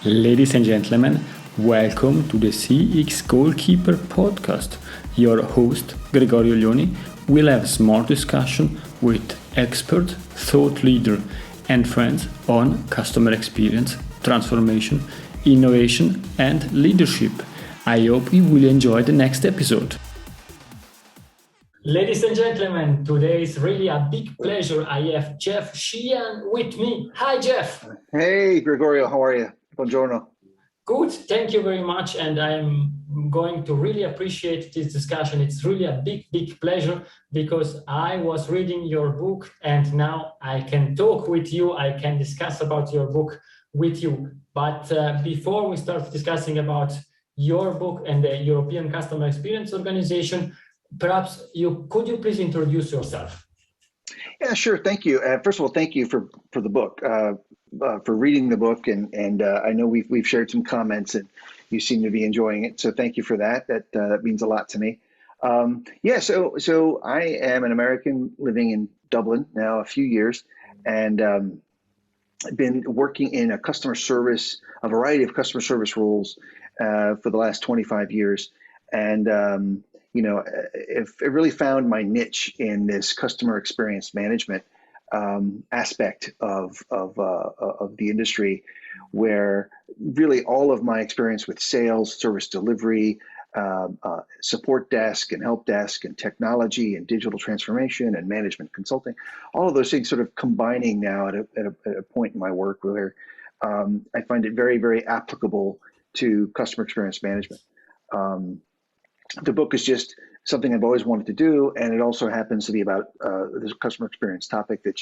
Ladies and gentlemen, welcome to the CX Goalkeeper podcast. Your host, Gregorio Lioni, will have a smart discussion with expert, thought leader, and friends on customer experience, transformation, innovation, and leadership. I hope you will enjoy the next episode. Ladies and gentlemen, today is really a big pleasure. I have Jeff Sheehan with me. Hi, Jeff. Hey, Gregorio. How are you? Buongiorno. Good. Thank you very much. And I'm going to really appreciate this discussion. It's really a big pleasure because I was reading your book and now I can talk with you. I can discuss about your book with you. But before we start discussing about your book and the European Customer Experience Organization, perhaps could you please introduce yourself? Yeah, sure. Thank you. First of all, thank you for the book, for reading the book, and I know we've shared some comments, and you seem to be enjoying it. So thank you for that. That means a lot to me. So I am an American living in Dublin now a few years, and I've been working in a variety of customer service roles for the last 25 years, and I've really found my niche in this customer experience management aspect of the industry, where really all of my experience with sales, service delivery, support desk and help desk and technology and digital transformation and management consulting, all of those things sort of combining now at a point in my work where I find it very, very applicable to customer experience management. The book is just something I've always wanted to do, and it also happens to be about this customer experience topic that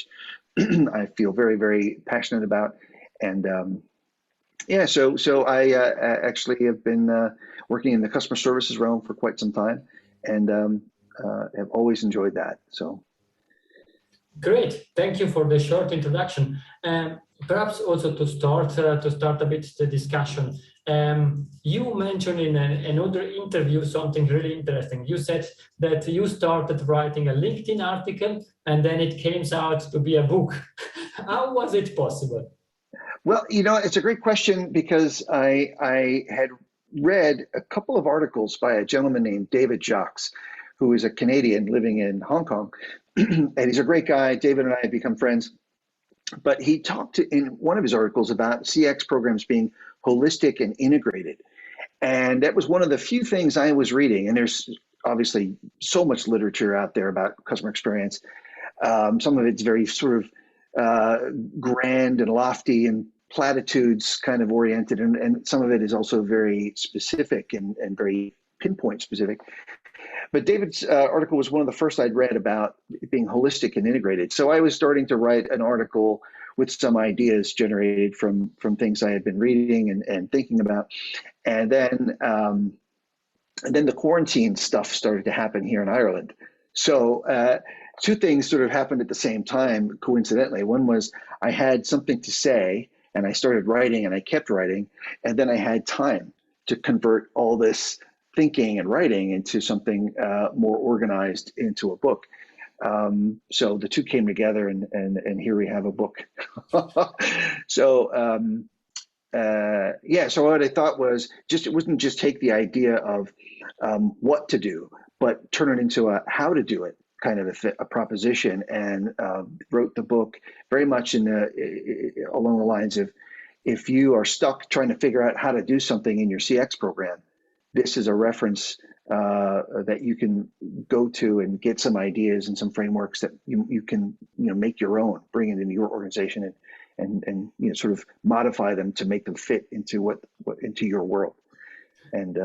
I feel very, very passionate about. And so I actually have been working in the customer services realm for quite some time, and have always enjoyed that. So, great, thank you for the short introduction. Perhaps also to start a bit the discussion. You mentioned in another interview something really interesting. You said that you started writing a LinkedIn article and then it came out to be a book. How was it possible? Well, it's a great question because I had read a couple of articles by a gentleman named David Jacques, who is a Canadian living in Hong Kong. And he's a great guy. David and I have become friends. But he talked in one of his articles about CX programs being holistic and integrated. And that was one of the few things I was reading. And there's obviously so much literature out there about customer experience. Some of it's very sort of grand and lofty and platitudes kind of oriented. And some of it is also very specific and very pinpoint specific. But David's article was one of the first I'd read about being holistic and integrated. So I was starting to write an article with some ideas generated from things I had been reading and thinking about. And then the quarantine stuff started to happen here in Ireland. So two things sort of happened at the same time, coincidentally. One was I had something to say, and I started writing, and I kept writing. And then I had time to convert all this thinking and writing into something more organized into a book. So the two came together, and here we have a book. So what I thought was it wasn't just take the idea of what to do, but turn it into a how to do it kind of a proposition, and wrote the book very much along the lines of, if you are stuck trying to figure out how to do something in your CX program, this is a reference that you can go to and get some ideas and some frameworks that you can make your own, bring it into your organization, and sort of modify them to make them fit into into your world. And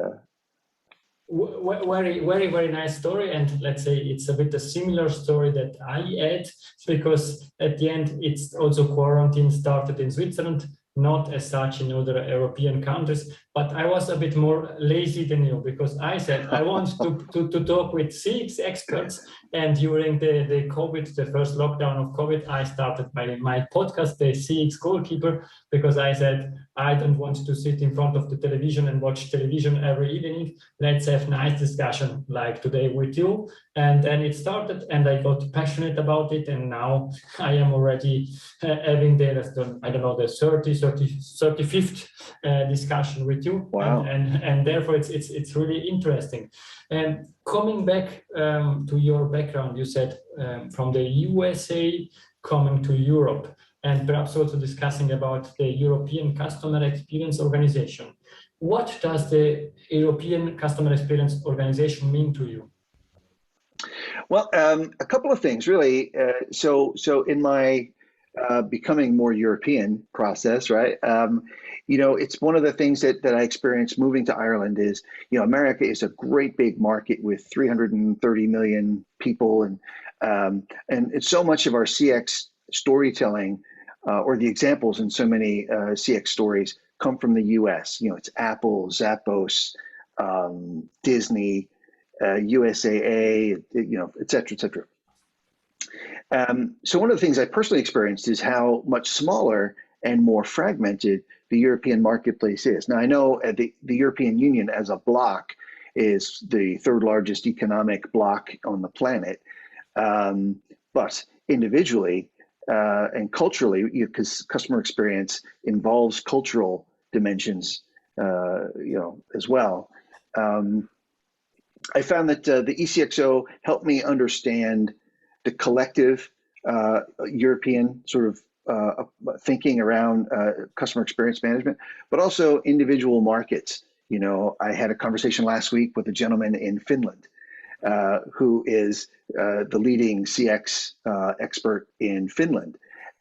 very, very, very nice story. And let's say it's a bit a similar story that I had, because at the end it's also quarantine started in Switzerland, not as such in other European countries. but I was a bit more lazy than you, because I said I want to talk with CX experts. And during the COVID, the first lockdown of COVID, I started my podcast, the CX Goalkeeper, because I said, I don't want to sit in front of the television and watch television every evening. Let's have nice discussion like today with you. And then it started, and I got passionate about it. And now I am already having I don't know, the 35th discussion with you. Wow. And therefore it's really interesting. And coming back to your background, you said from the USA coming to Europe, and perhaps also discussing about the European Customer Experience Organization. What does the European Customer Experience Organization mean to you? Well, a couple of things, really. So in my becoming more European process, right? It's one of the things that I experienced moving to Ireland is, America is a great big market with 330 million people, and it's so much of our CX storytelling or the examples in so many CX stories come from the US. It's Apple, Zappos, Disney, USAA, et cetera, et cetera. So one of the things I personally experienced is how much smaller and more fragmented the European marketplace is. Now, I know the European Union as a bloc is the third largest economic bloc on the planet, but individually and culturally, because customer experience involves cultural dimensions, as well. I found that the ECXO helped me understand the collective European sort of thinking around customer experience management, but also individual markets. I had a conversation last week with a gentleman in Finland who is the leading CX expert in Finland.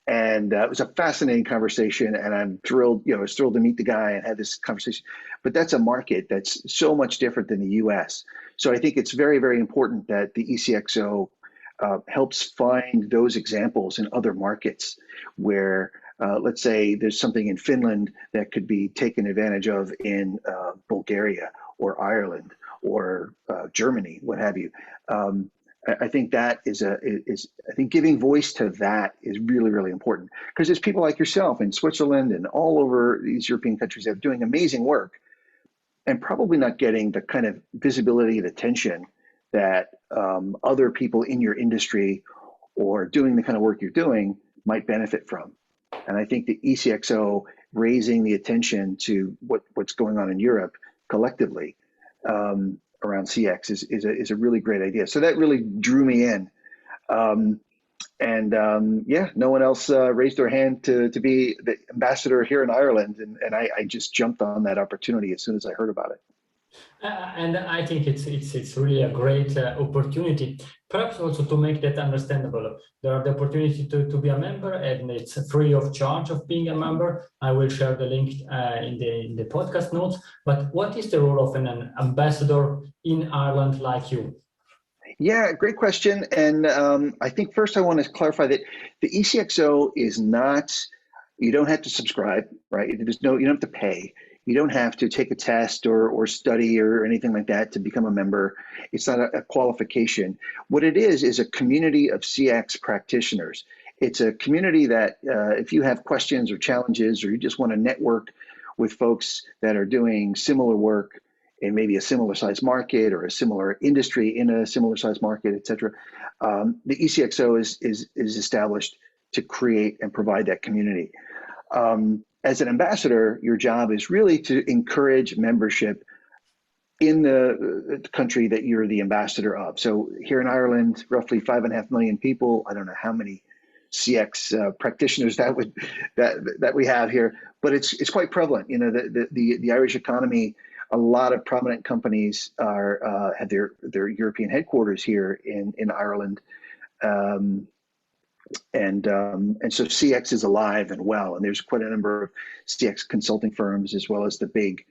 And it was a fascinating conversation, and I'm thrilled, I was thrilled to meet the guy and have this conversation. But that's a market that's so much different than the US. So I think it's very, very important that the ECXO helps find those examples in other markets where, let's say, there's something in Finland that could be taken advantage of in Bulgaria or Ireland or Germany, what have you. I think that I think giving voice to that is really, really important, because there's people like yourself in Switzerland and all over these European countries that are doing amazing work and probably not getting the kind of visibility and attention that other people in your industry or doing the kind of work you're doing might benefit from. And I think the ECXO raising the attention to what's going on in Europe collectively around CX is a really great idea. So that really drew me in. Yeah, no one else raised their hand to be the ambassador here in Ireland. And I just jumped on that opportunity as soon as I heard about it. And I think it's really a great opportunity. Perhaps also to make that understandable, there are the opportunity to be a member, and it's free of charge of being a member. I will share the link in the podcast notes. But what is the role of an ambassador in Ireland like you? Yeah, great question. And I think first I want to clarify that the ECXO is not, you don't have to subscribe, right? You don't have to pay. You don't have to take a test or study or anything like that to become a member. It's not a qualification. What it is a community of CX practitioners. It's a community that if you have questions or challenges, or you just want to network with folks that are doing similar work in maybe a similar size market or a similar industry in a similar size market, et cetera, the ECXO is established to create and provide that community. As an ambassador, your job is really to encourage membership in the country that you're the ambassador of. So here in Ireland, roughly 5.5 million people. I don't know how many CX practitioners that we have here, but it's quite prevalent. The Irish economy, a lot of prominent companies have their European headquarters here in Ireland. And so CX is alive and well, and there's quite a number of CX consulting firms, as well as the big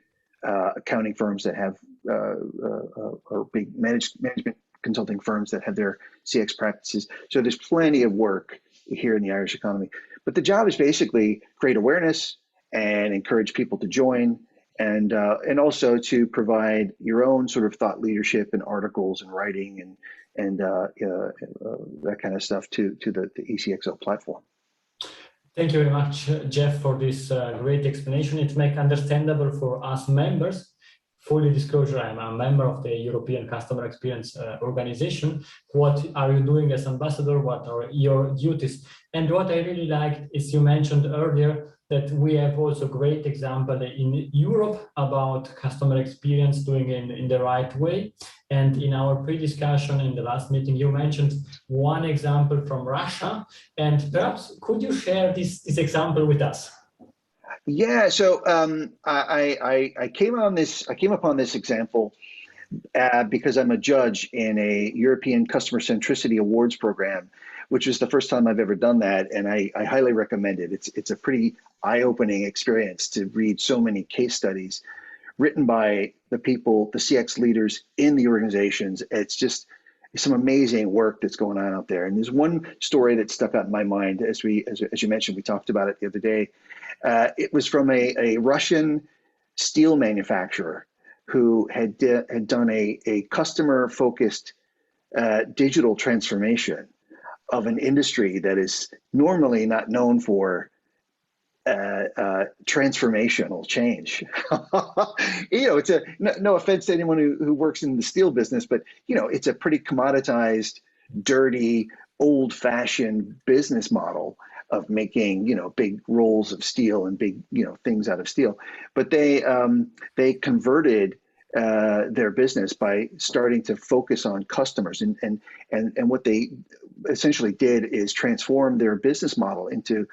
accounting firms that have or big management consulting firms that have their CX practices. So there's plenty of work here in the Irish economy. But the job is basically create awareness and encourage people to join and also to provide your own sort of thought leadership and articles and writing and that kind of stuff to the ECXO platform. Thank you very much, Jeff, for this great explanation. It makes understandable for us members. Fully disclosure, I'm a member of the European Customer Experience Organization. What are you doing as ambassador? What are your duties? And what I really liked is you mentioned earlier that we have also great example in Europe about customer experience doing in the right way. And in our pre-discussion in the last meeting, you mentioned one example from Russia. And perhaps could you share this example with us? Yeah, so I came upon this example because I'm a judge in a European Customer Centricity Awards program, which is the first time I've ever done that, and I highly recommend it. It's a pretty eye-opening experience to read so many case studies written by the people, the CX leaders in the organizations. It's just some amazing work that's going on out there. And there's one story that stuck out in my mind as you mentioned, we talked about it the other day. It was from a Russian steel manufacturer who had done a customer-focused digital transformation of an industry that is normally not known for transformational change. It's no offense to anyone who works in the steel business, but it's a pretty commoditized, dirty, old-fashioned business model of making big rolls of steel and big things out of steel. But they converted their business by starting to focus on customers, and what they essentially did is transform their business model into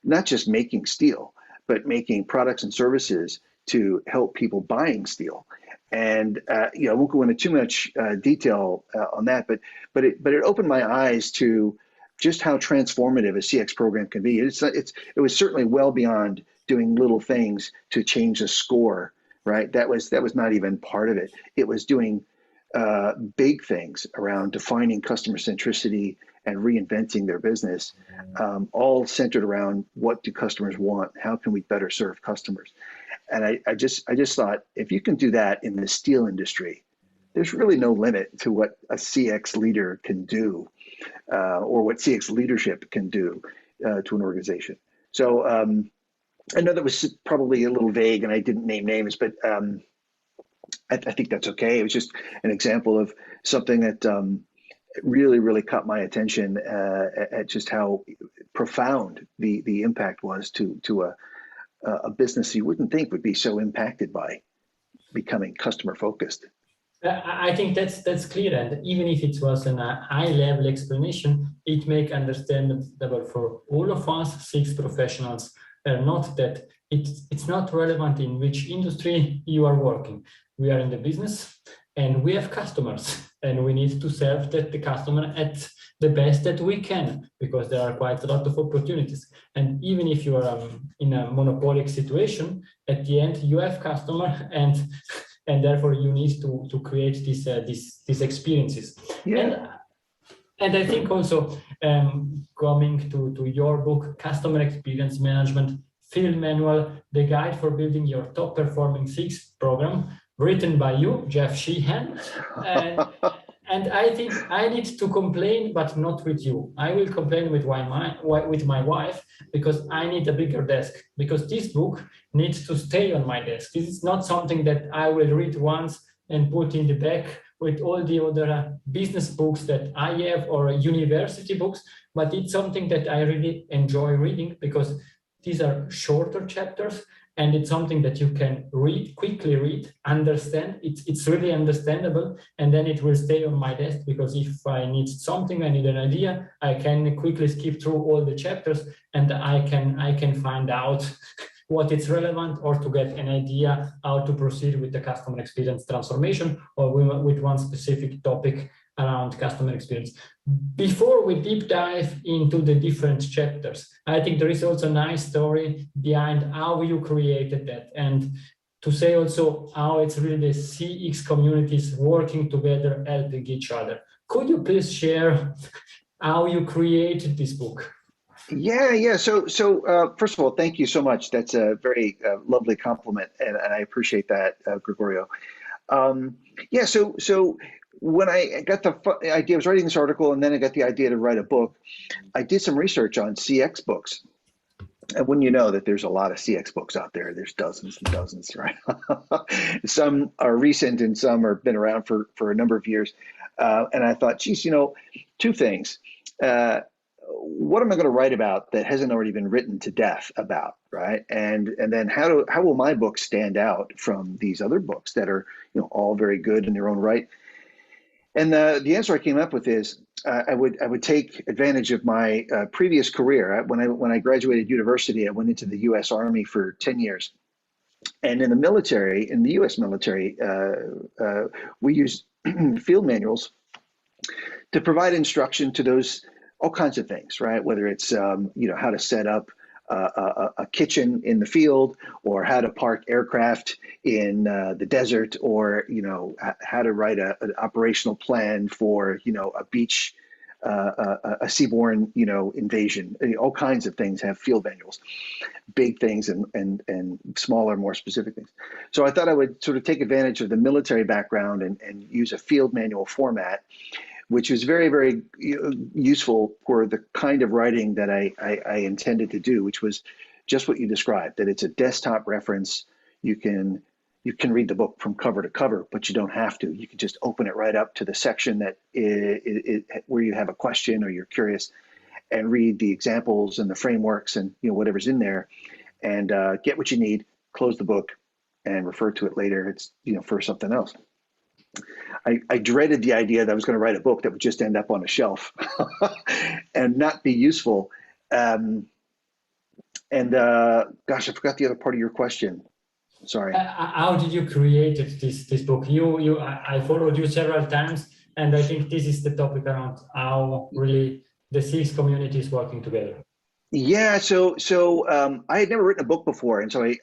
not just making steel, but making products and services to help people buying steel. And I won't go into too much detail on that, but it opened my eyes to just how transformative a CX program can be. It was certainly well beyond doing little things to change a score, right? That was not even part of it. It was doing big things around defining customer centricity and reinventing their business, all centered around what do customers want? How can we better serve customers? And I just thought, if you can do that in the steel industry, there's really no limit to what a CX leader can do, or what CX leadership can do to an organization. So I know that was probably a little vague and I didn't name names, but I think that's okay. It was just an example of something that really, really caught my attention at just how profound the impact was to a business you wouldn't think would be so impacted by becoming customer focused. I think that's clear, and even if it was a high-level explanation, it makes understandable for all of us CX professionals. Not that it's not relevant in which industry you are working. We are in the business, and we have customers, and we need to serve the customer at the best that we can, because there are quite a lot of opportunities. And even if you are in a monopolic situation, at the end you have customer, and therefore you need to create these experiences. Yeah. And I think also coming to your book, Customer Experience Management Field Manual, the guide for building your top performing CX program, written by you, Jeff Sheehan. And I think I need to complain, but not with you. I will complain with my wife, because I need a bigger desk, because this book needs to stay on my desk. This is not something that I will read once and put in the back with all the other business books that I have or university books, but it's something that I really enjoy reading, because these are shorter chapters, and it's something that you can quickly read, understand. It's really understandable, and then it will stay on my desk, because if I need something, I need an idea, I can quickly skip through all the chapters, and I can find out what is relevant, or to get an idea how to proceed with the customer experience transformation, or with one specific topic around customer experience. Before we deep dive into the different chapters, I think there is also a nice story behind how you created that, and to say also how it's really the CX communities working together, helping each other. Could you please share how you created this book? Yeah. So first of all, thank you so much. That's a very lovely compliment, and I appreciate that, Gregorio. Um, yeah. So when I got the idea, I was writing this article, and then I got the idea to write a book. I did some research on CX books. And when you know that there's a lot of CX books out there, there's dozens and dozens, right? Some are recent and some have been around for a number of years. And I thought, geez, two things. Uh, what am I going to write about that hasn't already been written to death about, right? And then how will my book stand out from these other books that are all very good in their own right? And the answer I came up with is I would take advantage of my previous career. When I graduated university, I went into the U.S. Army for 10 years, and in the military, in the U.S. military, we use field manuals to provide instruction to those all kinds of things, right? Whether it's how to set up a kitchen in the field, or how to park aircraft in the desert, or how to write an operational plan for a beach, a seaborne invasion. All kinds of things have field manuals, big things and smaller, more specific things. So I thought I would sort of take advantage of the military background and use a field manual format, which was very, very useful for the kind of writing that I intended to do, which was just what you described, that it's a desktop reference. You can read the book from cover to cover, but you don't have to. You can just open it right up to the section that where you have a question or you're curious, and read the examples and the frameworks and whatever's in there, and get what you need, close the book, and refer to it later. It's for something else. I dreaded the idea that I was going to write a book that would just end up on a shelf and not be useful. Gosh, I forgot the other part of your question. Sorry. How did you create this book? I followed you several times, and I think this is the topic around how really the CX community is working together. Yeah, I had never written a book before, and so I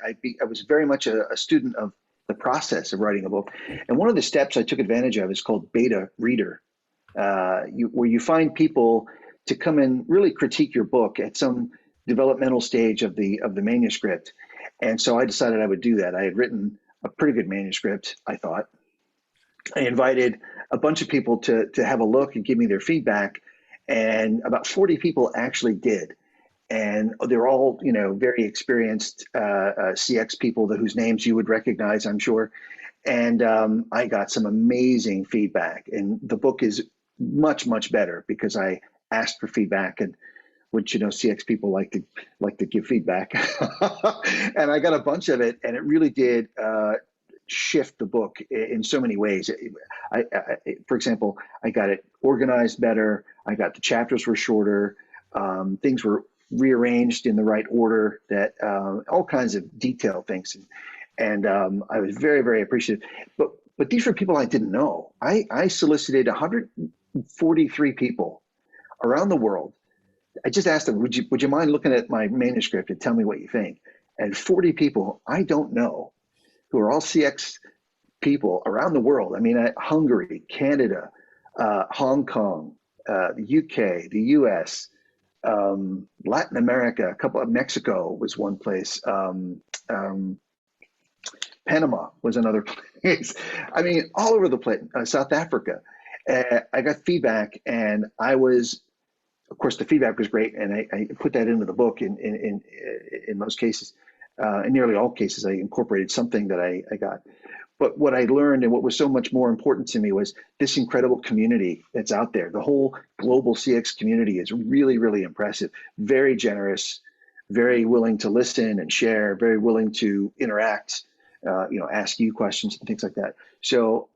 was very much a student of the process of writing a book. And one of the steps I took advantage of is called beta reader, where you find people to come and really critique your book at some developmental stage of the manuscript. And so I decided I would do that. I had written a pretty good manuscript, I thought. I invited a bunch of people to have a look and give me their feedback, and about 40 people actually did. And they're all, very experienced CX people whose names you would recognize, I'm sure. And I got some amazing feedback. And the book is much, much better because I asked for feedback, and which CX people like to give feedback. And I got a bunch of it, and it really did shift the book in so many ways. For example, I got it organized better. I got the chapters were shorter. Things were rearranged in the right order, that all kinds of detailed things. And I was very, very appreciative. But these were people I didn't know. I solicited 143 people around the world. I just asked them, would you mind looking at my manuscript and tell me what you think? And 40 people I don't know, who are all CX people around the world. I mean, Hungary, Canada, Hong Kong, the UK, the US, Latin America, a couple of Mexico was one place. Panama was another place. I mean, all over the place. South Africa. I got feedback, and of course, the feedback was great, and I put that into the book. In most cases, in nearly all cases, I incorporated something that I got. But what I learned, and what was so much more important to me, was this incredible community that's out there. The whole global CX community is really, really impressive, very generous, very willing to listen and share, very willing to interact, ask you questions and things like that. So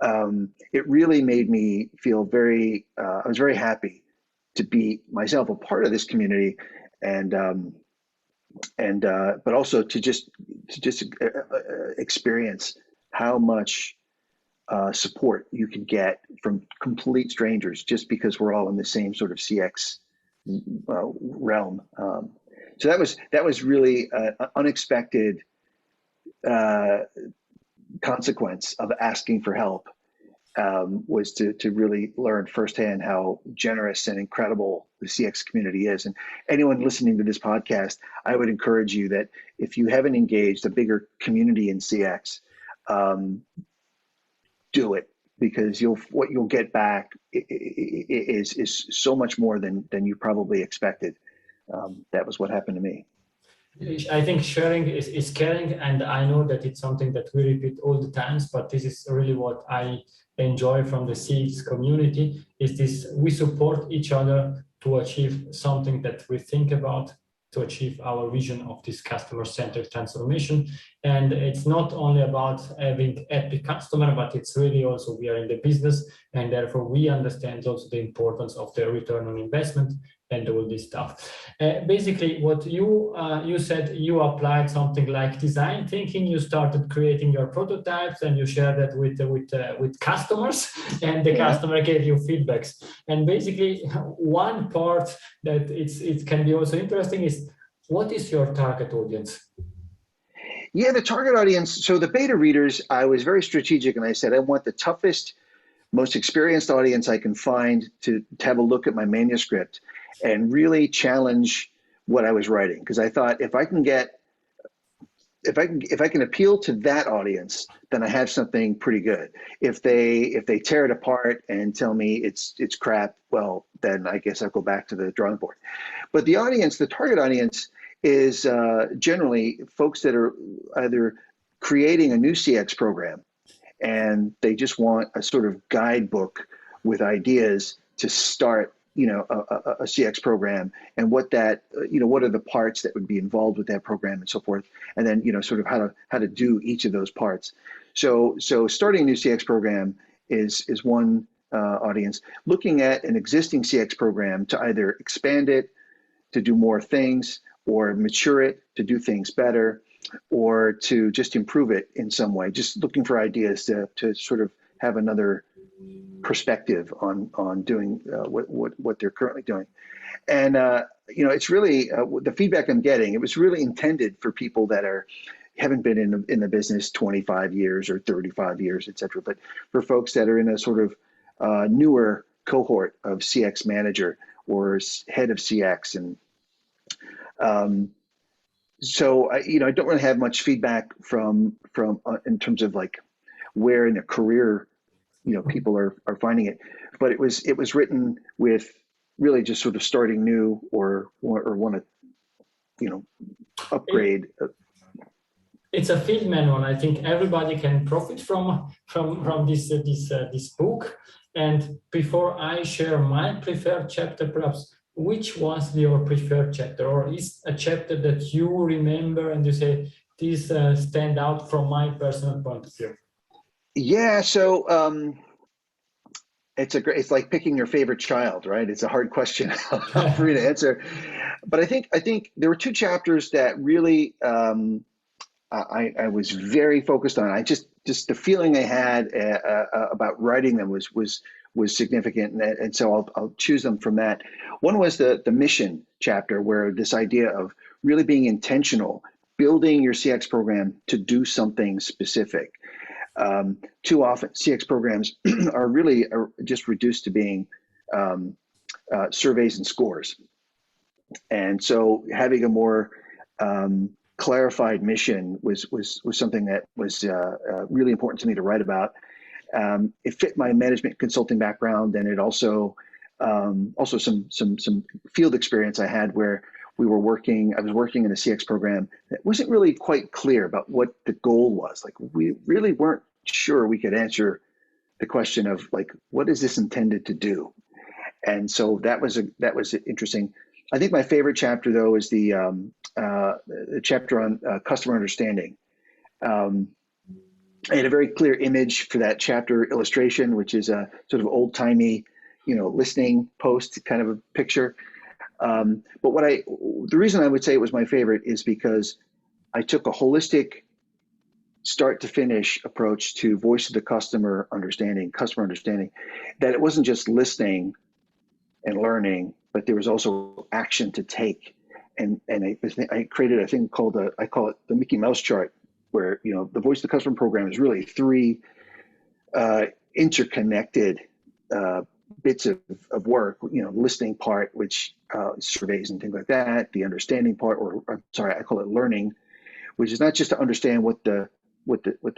it really made me feel I was very happy to be myself a part of this community, and but also to just experience how much support you can get from complete strangers, just because we're all in the same sort of CX realm. So that was really an unexpected consequence of asking for help. was to really learn firsthand how generous and incredible the CX community is. And anyone listening to this podcast, I would encourage you that if you haven't engaged a bigger community in CX, do it, because what you'll get back is so much more than you probably expected. That was what happened to me. I think sharing is caring, and I know that it's something that we repeat all the times, but this is really what I enjoy from the CX community, is this: we support each other to achieve something that we think about, to achieve our vision of this customer-centric transformation. And it's not only about having happy customer, but it's really also, we are in the business, and therefore we understand also the importance of the return on investment and all this stuff. Basically, what you said, you applied something like design thinking. You started creating your prototypes, and you shared that with customers, and the customer gave you feedbacks. And basically, one part that it can be also interesting is, what is your target audience? Yeah, the target audience. So the beta readers, I was very strategic, and I said I want the toughest, most experienced audience I can find to have a look at my manuscript and really challenge what I was writing. Because I thought, if I can appeal to that audience, then I have something pretty good. If they tear it apart and tell me it's crap, well, then I guess I'll go back to the drawing board. But the target audience is generally folks that are either creating a new CX program, and they just want a sort of guidebook with ideas to start, a CX program, and what are the parts that would be involved with that program and so forth, and then sort of how to do each of those parts. So starting a new CX program is one audience. Looking at an existing CX program to either expand it, to do more things, or mature it to do things better, or to just improve it in some way. Just looking for ideas to sort of have another perspective on doing what they're currently doing. And it's really the feedback I'm getting. It was really intended for people that haven't been in the business 25 years or 35 years, et cetera, but for folks that are in a sort of newer cohort of CX manager or head of CX. And so I don't really have much feedback from in terms of like where in the career people are finding it, but it was written with really just sort of starting new or want to upgrade. It's a field manual. I think everybody can profit from this book. And before I share my preferred chapter, perhaps, which was your preferred chapter, or is a chapter that you remember and you say, this stand out from my personal point of view? Yeah, so it's like picking your favorite child, right? It's a hard question for me to answer, but I think there were two chapters that really I was very focused on. Just the feeling I had about writing them was significant, and so I'll choose them from that. One was the mission chapter, where this idea of really being intentional, building your CX program to do something specific. Too often, CX programs are just reduced to being surveys and scores, and so having a more clarified mission was something that was really important to me to write about. It fit my management consulting background, and it also some field experience I had where I was working in a CX program that wasn't really quite clear about what the goal was. Like, we really weren't sure we could answer the question of, like, what is this intended to do? And so that was interesting. I think my favorite chapter, though, is the chapter on customer understanding. I had a very clear image for that chapter illustration, which is a sort of old-timey, listening post kind of a picture. But the reason I would say it was my favorite is because I took a holistic, start to finish approach to voice of the customer understanding, that it wasn't just listening and learning, but there was also action to take. And I created a thing called I call it the Mickey Mouse chart, where the voice of the customer program is really three interconnected bits of work, listening part, which surveys and things like that, the understanding part, or I'm sorry, I call it learning, which is not just to understand what the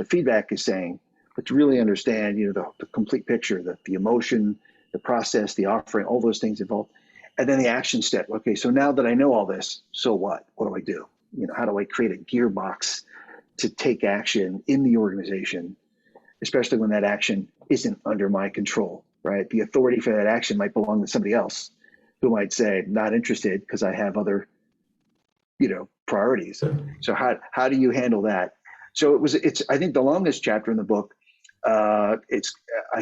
feedback is saying, but to really understand, the complete picture, the emotion, the process, the offering, all those things involved. And then the action step. Okay, so now that I know all this, so what? What do I do? How do I create a gearbox to take action in the organization, especially when that action isn't under my control, right? The authority for that action might belong to somebody else who might say, not interested because I have other, priorities. So how do you handle that? So it's I think the longest chapter in the book. I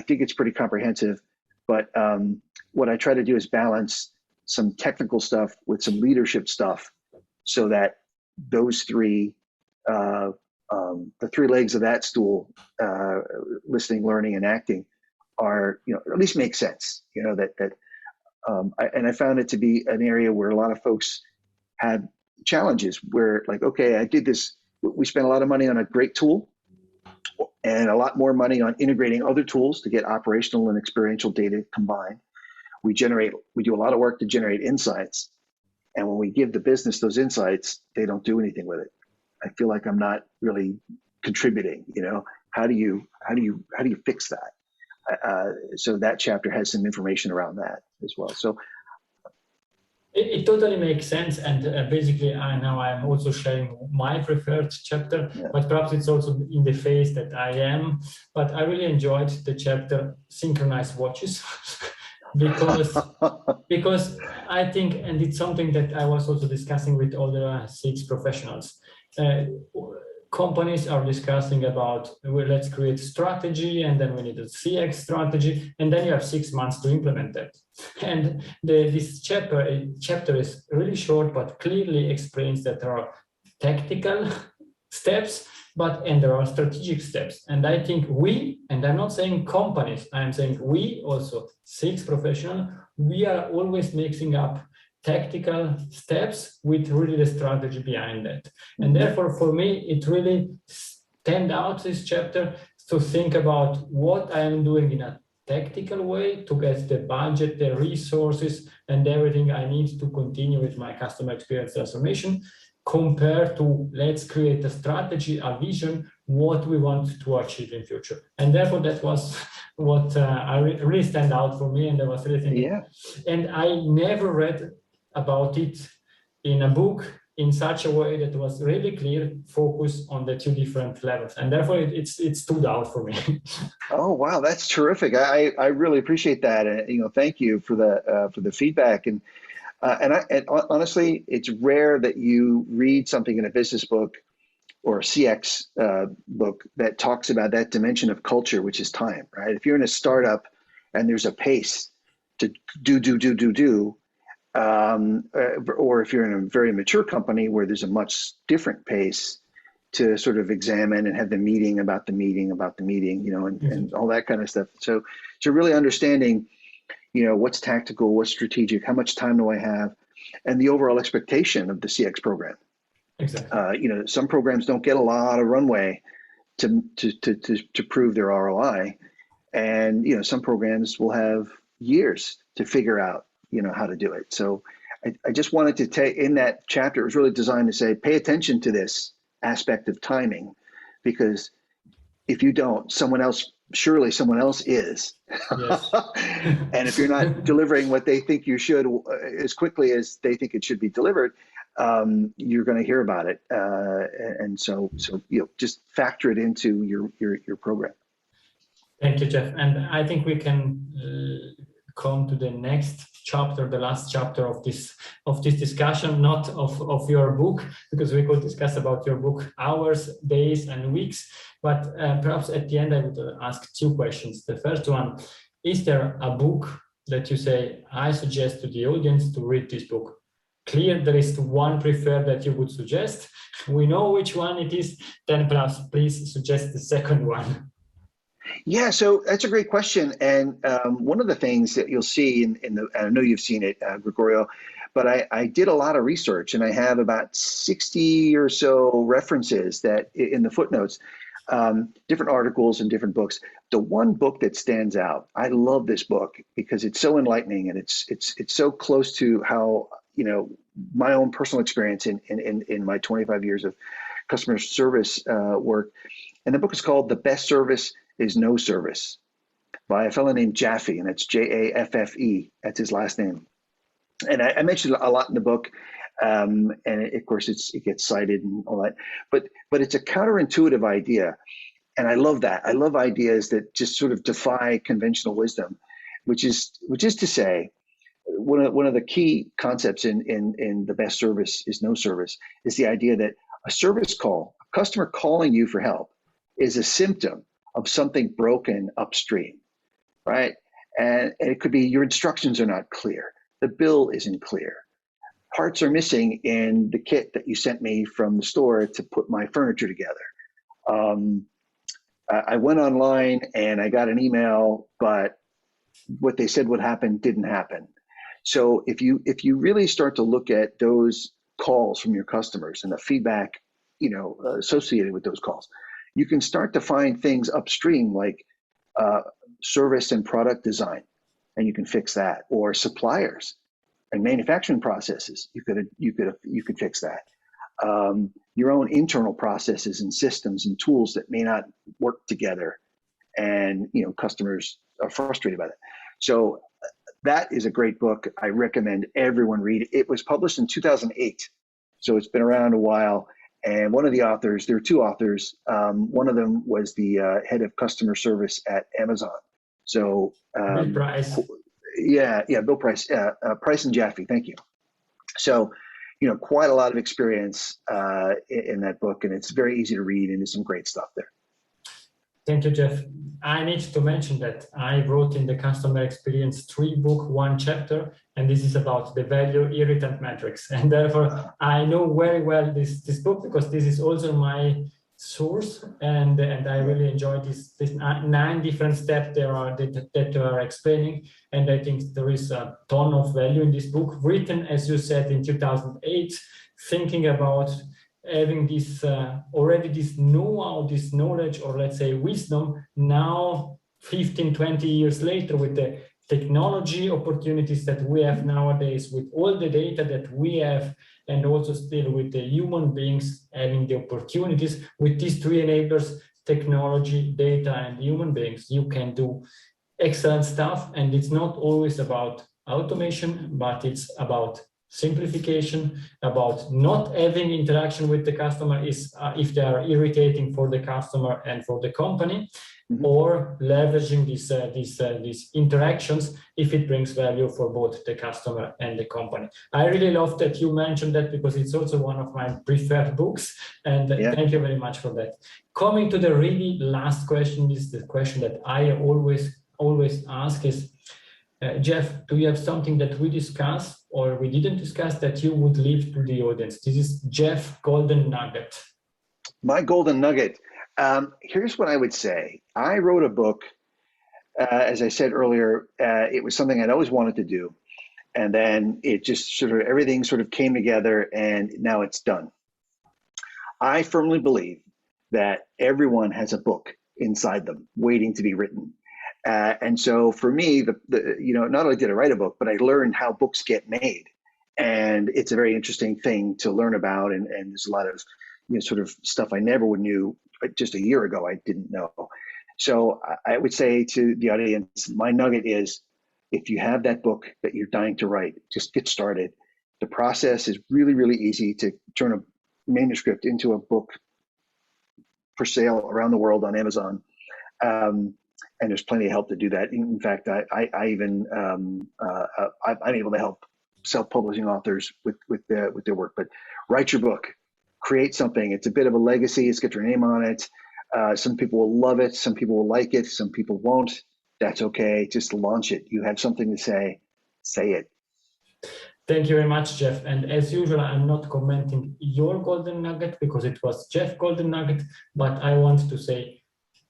think it's pretty comprehensive, but what I try to do is balance some technical stuff with some leadership stuff, so that those the three legs of that stool, listening, learning, and acting, are at least make sense. I found it to be an area where a lot of folks had challenges where, like, okay, I did this. We spent a lot of money on a great tool, and a lot more money on integrating other tools to get operational and experiential data combined. We do a lot of work to generate insights, and when we give the business those insights, they don't do anything with it. I feel like I'm not really contributing. How do you fix that? So that chapter has some information around that as well. So it totally makes sense, and basically now I'm also sharing my preferred chapter, but perhaps it's also in the phase that I am. But I really enjoyed the chapter Synchronized Watches because I think, and it's something that I was also discussing with other CX professionals. Companies are discussing about, well, let's create strategy, and then we need a CX strategy, and then you have 6 months to implement that. And this chapter is really short, but clearly explains that there are tactical steps, and there are strategic steps. And I think and I'm not saying companies, I'm saying we also, CX professionals, we are always mixing up tactical steps with really the strategy behind that. And therefore, for me, it really stand out, this chapter, to think about what I am doing in a tactical way to get the budget, the resources, and everything I need to continue with my customer experience transformation, compared to let's create a strategy, a vision, what we want to achieve in future. And therefore, that was what I really stand out for me, and I was really thinking. And I never read about it in a book in such a way that was really clear focus on the two different levels, and therefore it stood out for me. Oh wow, that's terrific! I really appreciate that, and thank you for the feedback. And honestly, it's rare that you read something in a business book or a CX book that talks about that dimension of culture, which is time, right? If you're in a startup and there's a pace to do. Or if you're in a very mature company where there's a much different pace to sort of examine and have the meeting about the meeting, and all that kind of stuff. So really understanding, what's tactical, what's strategic, how much time do I have, and the overall expectation of the CX program. Exactly. Some programs don't get a lot of runway to prove their ROI, and some programs will have years to figure out how to do it. So I just wanted to take in that chapter, it was really designed to say, pay attention to this aspect of timing, because if you don't, surely someone else is. Yes. And if you're not delivering what they think you should as quickly as they think it should be delivered, you're going to hear about it. And so just factor it into your program. Thank you, Jeff. And I think we can come to the next chapter, the last chapter of this discussion, not of your book, because we could discuss about your book hours, days, and weeks. But perhaps at the end, I would ask two questions. The first one, is there a book that you say, I suggest to the audience to read this book? Clear, there is one preferred that you would suggest. We know which one it is. Then perhaps please suggest the second one. Yeah, so that's a great question. And one of the things that you'll see I know you've seen it, Gregorio, but I did a lot of research, and I have about 60 or so references that in the footnotes, different articles and different books. The one book that stands out, I love this book because it's so enlightening, and it's so close to how, you know, my own personal experience in my 25 years of customer service work. And the book is called The Best Service is No Service, by a fellow named Jaffe, and it's Jaffe. That's his last name. And I mentioned a lot in the book, and of course it gets cited and all that. But it's a counterintuitive idea, and I love that. I love ideas that just sort of defy conventional wisdom, which is to say, one of the key concepts in The Best Service is No Service is the idea that a service call, a customer calling you for help, is a symptom of something broken upstream, right? And it could be your instructions are not clear, the bill isn't clear, parts are missing in the kit that you sent me from the store to put my furniture together. I went online and I got an email, but what they said would happen didn't happen. So if you really start to look at those calls from your customers and the feedback, you know, associated with those calls, you can start to find things upstream like service and product design, and you can fix that, or suppliers and manufacturing processes. You could fix that. Your own internal processes and systems and tools that may not work together, and you know, customers are frustrated by that. So that is a great book. I recommend everyone read it. It was published in 2008, so it's been around a while. And one of the authors, there are two authors. One of them was the head of customer service at Amazon. So Bill Price. Yeah, Bill Price, Price and Jaffe. Thank you. So, you know, quite a lot of experience in that book, and it's very easy to read, and there's some great stuff there. Thank you, Jeff. I need to mention that I wrote in the customer experience 3-book, 1 chapter, and this is about the value irritant matrix. And therefore, I know very well this book because this is also my source, and I really enjoy this 9 different steps that are explaining. And I think there is a ton of value in this book, written, as you said, in 2008, thinking about having this already this know-how, this knowledge, or let's say wisdom, now 15, 20 years later, with the technology opportunities that we have nowadays, with all the data that we have, and also still with the human beings having the opportunities. With these 3 enablers, technology, data, and human beings, you can do excellent stuff. And it's not always about automation, but it's about simplification, about not having interaction with the customer if they are irritating for the customer and for the company, or leveraging these interactions if it brings value for both the customer and the company. I really love that you mentioned that, because it's also one of my preferred books, and thank you very much for that. Coming to the really last question, is the question that I always ask is, Jeff, do you have something that we discussed or we didn't discuss that you would leave to the audience? This is Jeff Golden Nugget. My golden nugget. Here's what I would say. I wrote a book, as I said earlier, it was something I'd always wanted to do. And then it just everything came together, and now it's done. I firmly believe that everyone has a book inside them waiting to be written. And so for me, not only did I write a book, but I learned how books get made. And it's a very interesting thing to learn about. And there's a lot of, stuff I never would knew just a year ago, I didn't know. So I would say to the audience, my nugget is, if you have that book that you're dying to write, just get started. The process is really, really easy to turn a manuscript into a book for sale around the world on Amazon. And there's plenty of help to do that. In fact, I'm able to help self-publishing authors with their work. But write your book, create something. It's a bit of a legacy. It's got your name on it. Some people will love it. Some people will like it. Some people won't. That's okay. Just launch it. You have something to say it. Thank you very much, Jeff. And as usual, I'm not commenting your golden nugget because it was Jeff Golden Nugget, but I want to say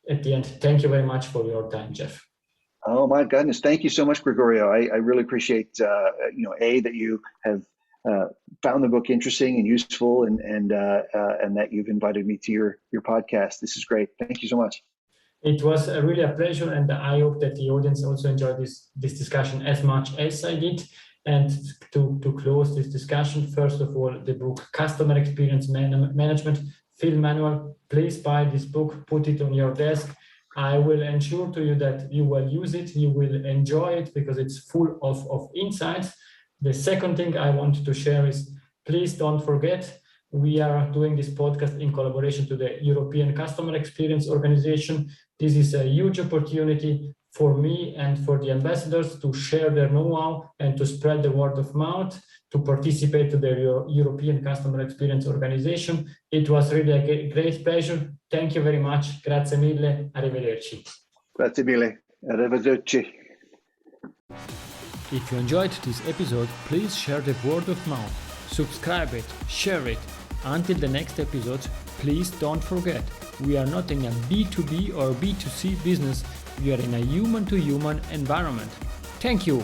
at the end, thank you very much for your time, Jeff. Oh my goodness. Thank you so much, Gregorio. I really appreciate, that you have found the book interesting and useful, and that you've invited me to your podcast. This is great. Thank you so much. It was really a pleasure, and I hope that the audience also enjoyed this discussion as much as I did. And to close this discussion, first of all, the book Customer Experience Management Field Manual. Please buy this book, put it on your desk. I will ensure to you that you will use it, you will enjoy it, because it's full of insights. The second thing I want to share is, please don't forget, we are doing this podcast in collaboration to the European Customer Experience Organization. This is a huge opportunity for me and for the ambassadors to share their know-how and to spread the word of mouth, to participate to the European Customer Experience Organization. It was really a great pleasure. Thank you very much. Grazie mille. Arrivederci. Grazie mille. Arrivederci. If you enjoyed this episode, please share the word of mouth. Subscribe it, share it. Until the next episode, please don't forget, we are not in a B2B or B2C business, we are in a human-to-human environment. Thank you!